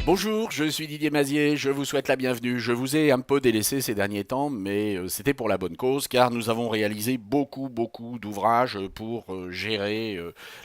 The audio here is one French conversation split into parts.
Bonjour, je suis Didier Mazier, je vous souhaite la bienvenue. Je vous ai un peu délaissé ces derniers temps, mais c'était pour la bonne cause, car nous avons réalisé beaucoup d'ouvrages pour gérer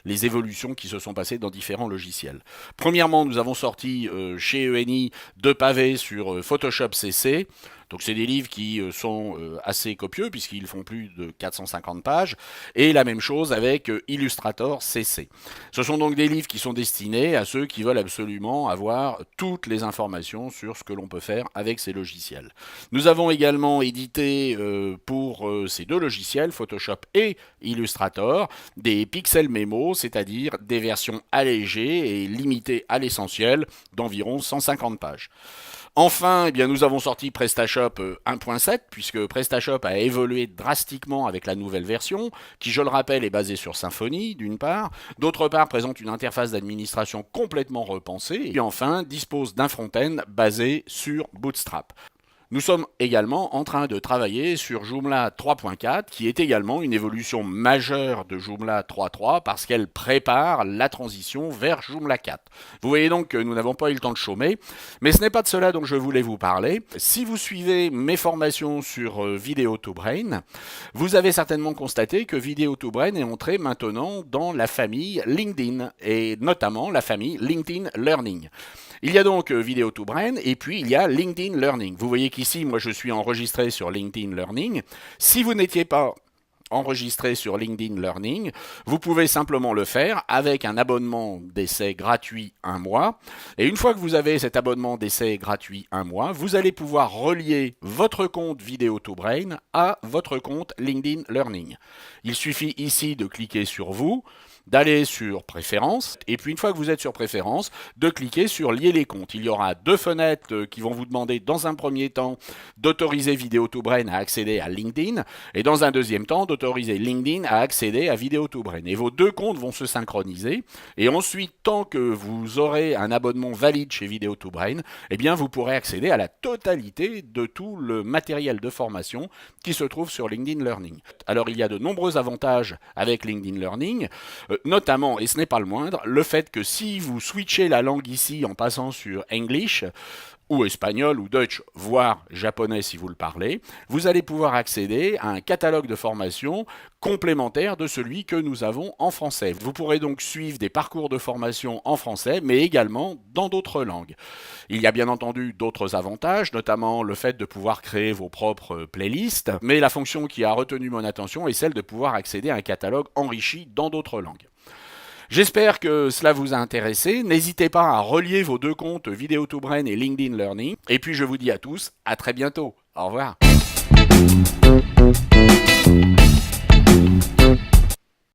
les évolutions qui se sont passées dans différents logiciels. Premièrement, nous avons sorti chez ENI deux pavés sur Photoshop CC. Donc c'est des livres qui sont assez copieux puisqu'ils font plus de 450 pages. Et la même chose avec Illustrator CC. Ce sont donc des livres qui sont destinés à ceux qui veulent absolument avoir toutes les informations sur ce que l'on peut faire avec ces logiciels. Nous avons également édité pour ces deux logiciels, Photoshop et Illustrator, des pixel memo, c'est-à-dire des versions allégées et limitées à l'essentiel d'environ 150 pages. Enfin, eh bien, nous avons sorti PrestaShop 1.7, puisque PrestaShop a évolué drastiquement avec la nouvelle version, qui, je le rappelle, est basée sur Symfony, d'une part, d'autre part, présente une interface d'administration complètement repensée, et enfin, dispose d'un front-end basé sur Bootstrap. Nous sommes également en train de travailler sur Joomla 3.4, qui est également une évolution majeure de Joomla 3.3 parce qu'elle prépare la transition vers Joomla 4. Vous voyez donc que nous n'avons pas eu le temps de chômer, mais ce n'est pas de cela dont je voulais vous parler. Si vous suivez mes formations sur Video2Brain, vous avez certainement constaté que Video2Brain est entré maintenant dans la famille LinkedIn, et notamment la famille LinkedIn Learning. Il y a donc Video2Brain et puis il y a LinkedIn Learning. Vous voyez qu'ici, moi je suis enregistré sur LinkedIn Learning. Si vous n'étiez pas enregistré sur LinkedIn Learning, vous pouvez simplement le faire avec un abonnement d'essai gratuit 1 mois. Et une fois que vous avez cet abonnement d'essai gratuit 1 mois, vous allez pouvoir relier votre compte Video2Brain à votre compte LinkedIn Learning. Il suffit ici de cliquer sur vous, d'aller sur Préférences, et puis une fois que vous êtes sur Préférences, de cliquer sur Lier les comptes. Il y aura deux fenêtres qui vont vous demander dans un premier temps d'autoriser Video2Brain à accéder à LinkedIn, et dans un deuxième temps d'autoriser LinkedIn à accéder à Video2Brain. Et vos deux comptes vont se synchroniser, et ensuite, tant que vous aurez un abonnement valide chez Video2Brain, eh bien vous pourrez accéder à la totalité de tout le matériel de formation qui se trouve sur LinkedIn Learning. Alors il y a de nombreux avantages avec LinkedIn Learning, notamment, et ce n'est pas le moindre, le fait que si vous switchez la langue ici en passant sur English, ou espagnol, ou Dutch, voire japonais si vous le parlez, vous allez pouvoir accéder à un catalogue de formation complémentaire de celui que nous avons en français. Vous pourrez donc suivre des parcours de formation en français, mais également dans d'autres langues. Il y a bien entendu d'autres avantages, notamment le fait de pouvoir créer vos propres playlists, mais la fonction qui a retenu mon attention est celle de pouvoir accéder à un catalogue enrichi dans d'autres langues. J'espère que cela vous a intéressé. N'hésitez pas à relier vos deux comptes Video2Brain et LinkedIn Learning. Et puis je vous dis à tous, à très bientôt. Au revoir.